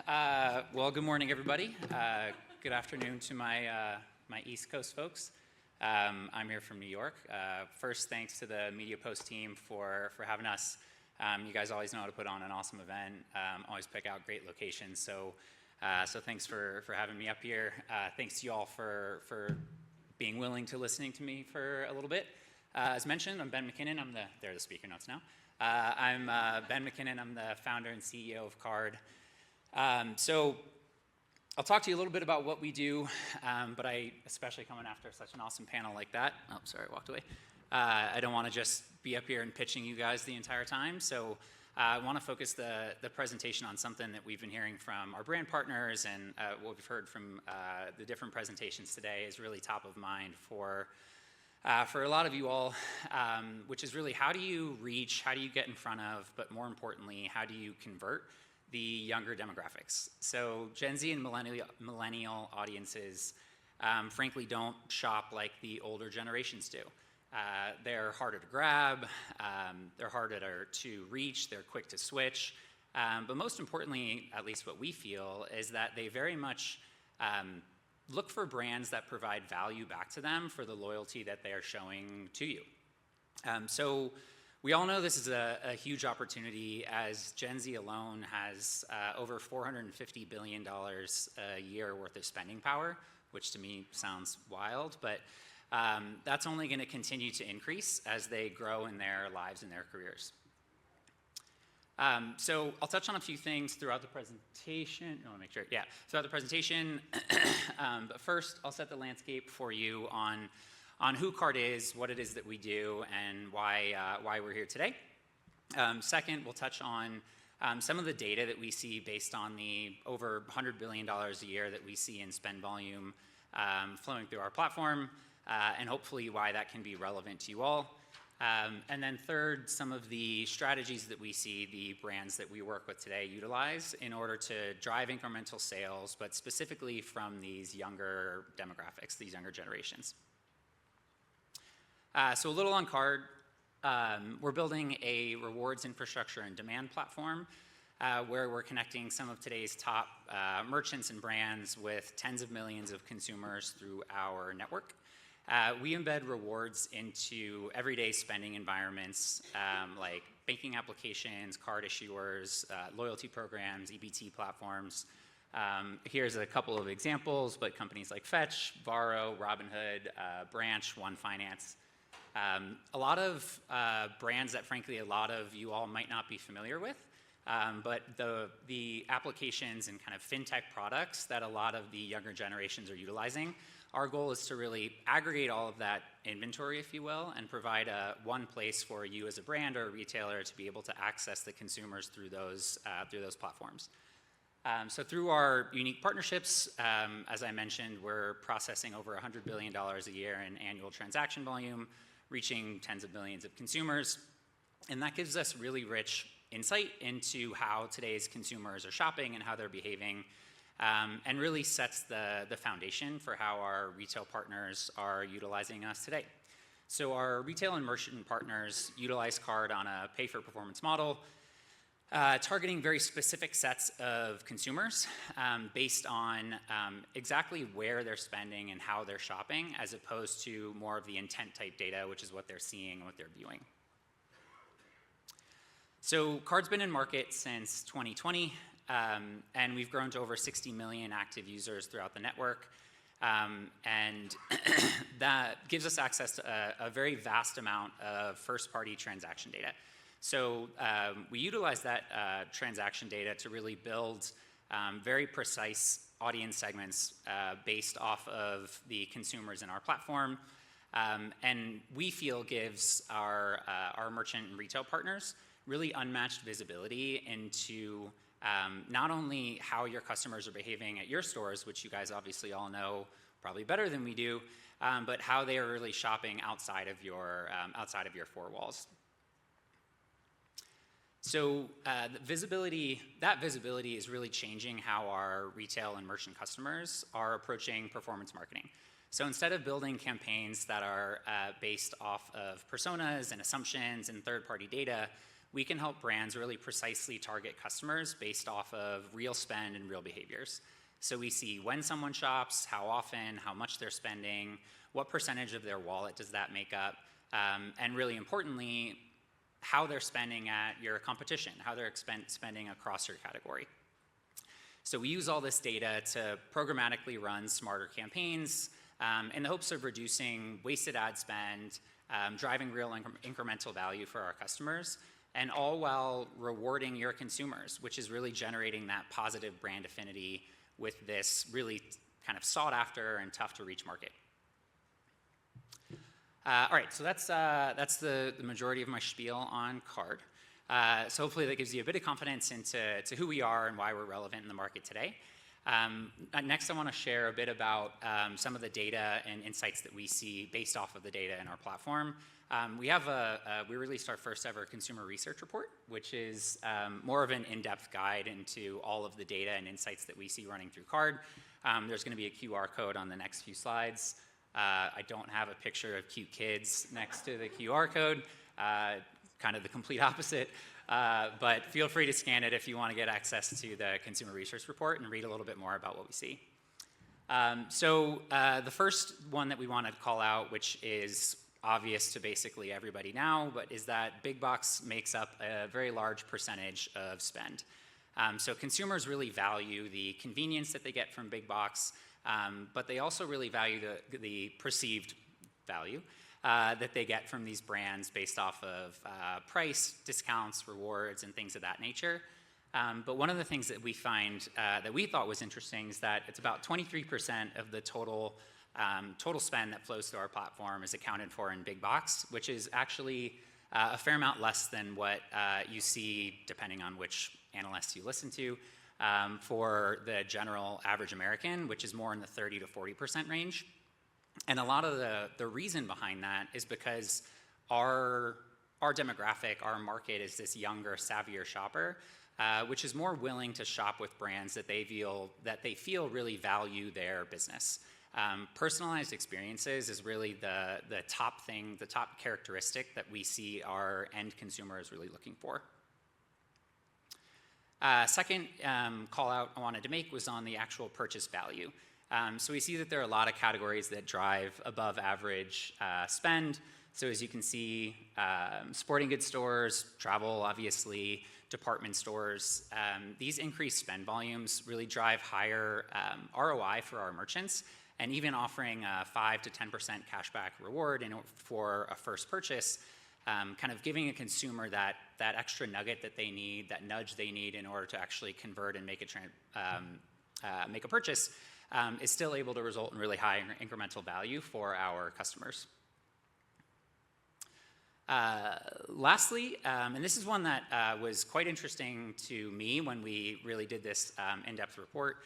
Well, good morning, everybody. Good afternoon to my East Coast folks. I'm here from New York. First, thanks to the Media Post team for having us. You guys always know how to put on an awesome event. Always pick out great locations. So thanks for having me up here. Thanks to you all for being willing to listening to me for a little bit. As mentioned, I'm Ben McKinnon. There are the speaker notes now. I'm Ben McKinnon. I'm the founder and CEO of Card. So I'll talk to you a little bit about what we do, but especially coming after such an awesome panel like that. Oh, sorry, I walked away. I don't want to just be up here and pitching you guys the entire time. So I want to focus the presentation on something that we've been hearing from our brand partners, and what we've heard from the different presentations today is really top of mind for a lot of you all, which is really how do you reach, how do you get in front of, but more importantly, how do you convert the younger demographics. So Gen Z and millennial audiences frankly don't shop like the older generations do. They're harder to grab, they're harder to reach, they're quick to switch, but most importantly, at least what we feel, is that they very much look for brands that provide value back to them for the loyalty that they are showing to you. So we all know this is a huge opportunity, as Gen Z alone has over $450 billion a year worth of spending power, which to me sounds wild, but that's only going to continue to increase as they grow in their lives and their careers. So I'll touch on a few things throughout the presentation. I want to make sure, throughout the presentation. But first, I'll set the landscape for you on who Card is, what it is that we do, and why we're here today. Second, we'll touch on some of the data that we see based on the over $100 billion a year that we see in spend volume flowing through our platform, and hopefully why that can be relevant to you all. And then third, some of the strategies that we see the brands that we work with today utilize in order to drive incremental sales, but specifically from these younger demographics, these younger generations. So a little on Card. We're building a rewards infrastructure and demand platform where we're connecting some of today's top merchants and brands with tens of millions of consumers through our network. We embed rewards into everyday spending environments like banking applications, card issuers, loyalty programs, EBT platforms. Here's a couple of examples, but companies like Fetch, Varo, Robinhood, Branch, One Finance. A lot of brands that frankly a lot of you all might not be familiar with, but the applications and kind of fintech products that a lot of the younger generations are utilizing, our goal is to really aggregate all of that inventory, if you will, and provide one place for you as a brand or a retailer to be able to access the consumers through those platforms. So through our unique partnerships, as I mentioned, we're processing over $100 billion a year in annual transaction volume, reaching tens of millions of consumers. And that gives us really rich insight into how today's consumers are shopping and how they're behaving, and really sets the foundation for how our retail partners are utilizing us today. So our retail and merchant partners utilize Card on a pay-for-performance model, targeting very specific sets of consumers based on exactly where they're spending and how they're shopping, as opposed to more of the intent type data, which is what they're seeing and what they're viewing. So Card's been in market since 2020, and we've grown to over 60 million active users throughout the network. And that gives us access to a very vast amount of first-party transaction data. So we utilize that transaction data to really build very precise audience segments based off of the consumers in our platform, and we feel gives our merchant and retail partners really unmatched visibility into not only how your customers are behaving at your stores, which you guys obviously all know probably better than we do, but how they are really shopping outside of your four walls. So that visibility is really changing how our retail and merchant customers are approaching performance marketing. So instead of building campaigns that are based off of personas and assumptions and third-party data, we can help brands really precisely target customers based off of real spend and real behaviors. So we see when someone shops, how often, how much they're spending, what percentage of their wallet does that make up, and really importantly, how they're spending at your competition, how they're spending across your category. So we use all this data to programmatically run smarter campaigns in the hopes of reducing wasted ad spend, driving real incremental value for our customers, and all while rewarding your consumers, which is really generating that positive brand affinity with this really kind of sought after and tough to reach market. All right, so that's the majority of my spiel on card. So hopefully that gives you a bit of confidence into who we are and why we're relevant in the market today. Next, I want to share a bit about some of the data and insights that we see based off of the data in our platform. We released our first ever consumer research report, which is more of an in-depth guide into all of the data and insights that we see running through card. There's going to be a QR code on the next few slides. I don't have a picture of cute kids next to the QR code, kind of the complete opposite. But feel free to scan it if you want to get access to the consumer research report and read a little bit more about what we see. So the first one that we want to call out, which is obvious to basically everybody now, but is that big box makes up a very large percentage of spend. So consumers really value the convenience that they get from big box, but they also really value the perceived value that they get from these brands based off of price, discounts, rewards, and things of that nature. But one of the things that we find that we thought was interesting is that it's about 23% of the total spend that flows through our platform is accounted for in big box, which is actually a fair amount less than what you see, depending on which analysts you listen to, for the general average American, which is more in the 30 to 40% range. And a lot of the reason behind that is because our demographic, our market is this younger, savvier shopper, which is more willing to shop with brands that they feel really value their business. Personalized experiences is really the top thing, the top characteristic that we see our end consumer is really looking for. Second call out I wanted to make was on the actual purchase value. So we see that there are a lot of categories that drive above average spend. So as you can see, sporting goods stores, travel, obviously, department stores, these increased spend volumes really drive higher ROI for our merchants, and even offering a 5 to 10% cashback reward for a first purchase, kind of giving a consumer that extra nugget that they need, that nudge they need in order to actually convert and make a purchase, is still able to result in really high incremental value for our customers. Lastly, and this is one that was quite interesting to me when we really did this in-depth report,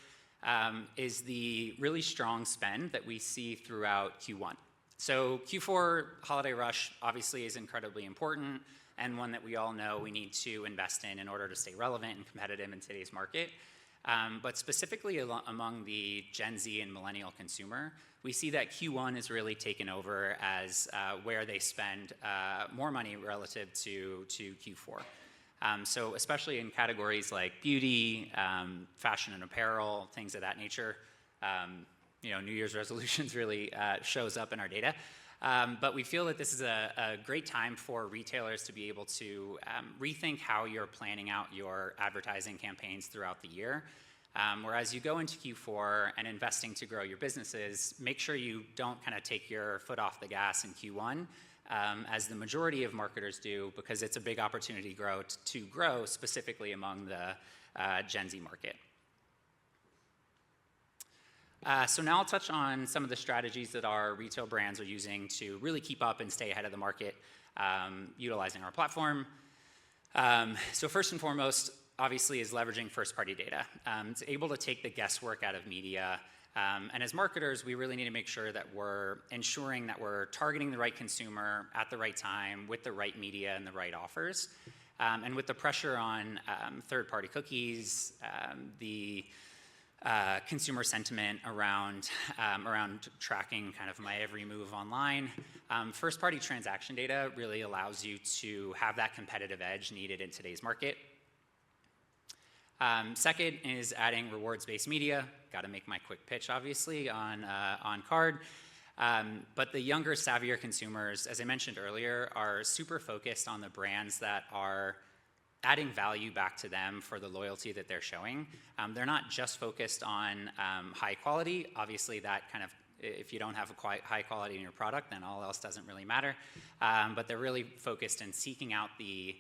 is the really strong spend that we see throughout Q1. So Q4 holiday rush obviously is incredibly important and one that we all know we need to invest in order to stay relevant and competitive in today's market. But specifically among the Gen Z and Millennial consumer, we see that Q1 is really taken over as where they spend more money relative to Q4. So especially in categories like beauty, fashion and apparel, things of that nature, New Year's resolutions really shows up in our data. But we feel that this is a great time for retailers to be able to rethink how you're planning out your advertising campaigns throughout the year. Whereas you go into Q4 and investing to grow your businesses, make sure you don't kind of take your foot off the gas in Q1, as the majority of marketers do, because it's a big opportunity to grow specifically among the Gen Z market. So now I'll touch on some of the strategies that our retail brands are using to really keep up and stay ahead of the market, utilizing our platform. So first and foremost, obviously, is leveraging first-party data. It's able to take the guesswork out of media. And as marketers, we really need to make sure that we're ensuring that we're targeting the right consumer at the right time with the right media and the right offers. And with the pressure on third-party cookies, the consumer sentiment around tracking kind of my every move online. First-party transaction data really allows you to have that competitive edge needed in today's market. Second is adding rewards-based media. Got to make my quick pitch, obviously, on card. But the younger, savvier consumers, as I mentioned earlier, are super focused on the brands that are adding value back to them for the loyalty that they're showing. They're not just focused on high quality. Obviously, that kind of, if you don't have a quite high quality in your product, then all else doesn't really matter. But they're really focused in seeking out the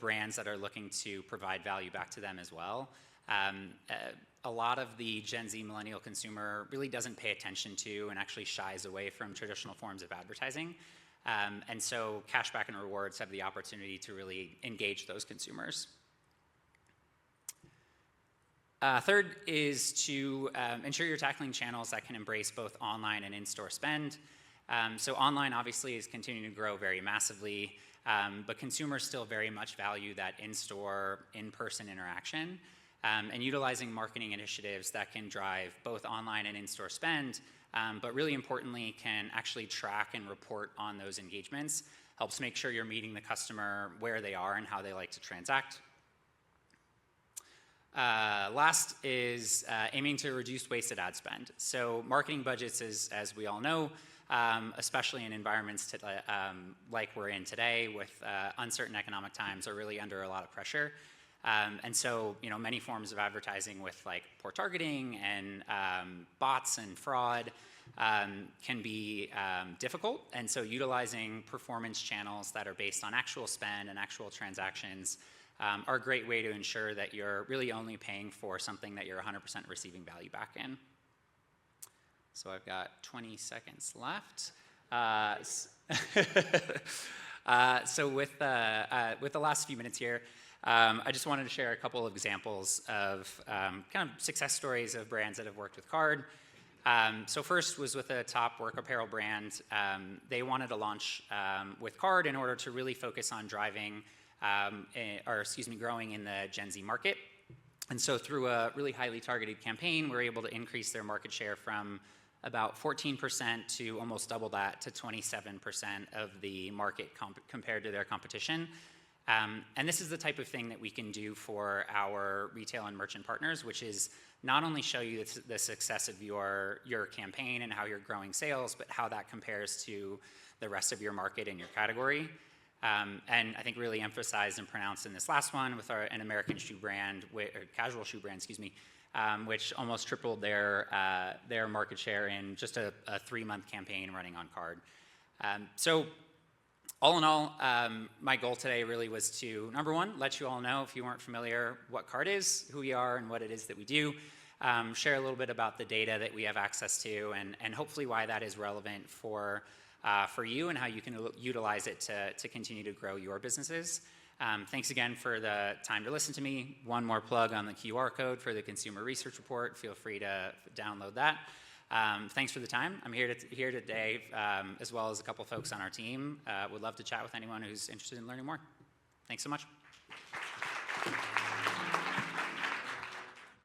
brands that are looking to provide value back to them as well. A lot of the Gen Z millennial consumer really doesn't pay attention to and actually shies away from traditional forms of advertising. And so cashback and rewards have the opportunity to really engage those consumers. Third is to ensure you're tackling channels that can embrace both online and in-store spend. So online obviously is continuing to grow very massively, but consumers still very much value that in-store, in-person interaction. And utilizing marketing initiatives that can drive both online and in-store spend, but really importantly can actually track and report on those engagements, helps make sure you're meeting the customer where they are and how they like to transact. Last is aiming to reduce wasted ad spend. So marketing budgets, as we all know, especially in environments like we're in today with uncertain economic times, are really under a lot of pressure. And so, many forms of advertising with like poor targeting and bots and fraud can be difficult. And so utilizing performance channels that are based on actual spend and actual transactions are a great way to ensure that you're really only paying for something that you're 100% receiving value back in. So I've got 20 seconds left. So with the last few minutes here, I just wanted to share a couple of examples of kind of success stories of brands that have worked with card. So first was with a top work apparel brand. They wanted to launch with card in order to really focus on driving, growing in the Gen Z market. And so through a really highly targeted campaign, we're able to increase their market share from about 14% to almost double that to 27% of the market compared to their competition. And this is the type of thing that we can do for our retail and merchant partners, which is not only show you the success of your campaign and how you're growing sales, but how that compares to the rest of your market and your category. And I think really emphasized and pronounced in this last one with an American shoe brand, or casual shoe brand, which almost tripled their market share in just a 3-month campaign running on card. So all in all, my goal today really was to, number one, let you all know, if you weren't familiar, what card is, who we are, and what it is that we do. Share a little bit about the data that we have access to, and hopefully why that is relevant for you and how you can utilize it to continue to grow your businesses. Thanks again for the time to listen to me. One more plug on the QR code for the Consumer Research Report. Feel free to download that. Thanks for the time. I'm here today, as well as a couple folks on our team. Would love to chat with anyone who's interested in learning more. Thanks so much.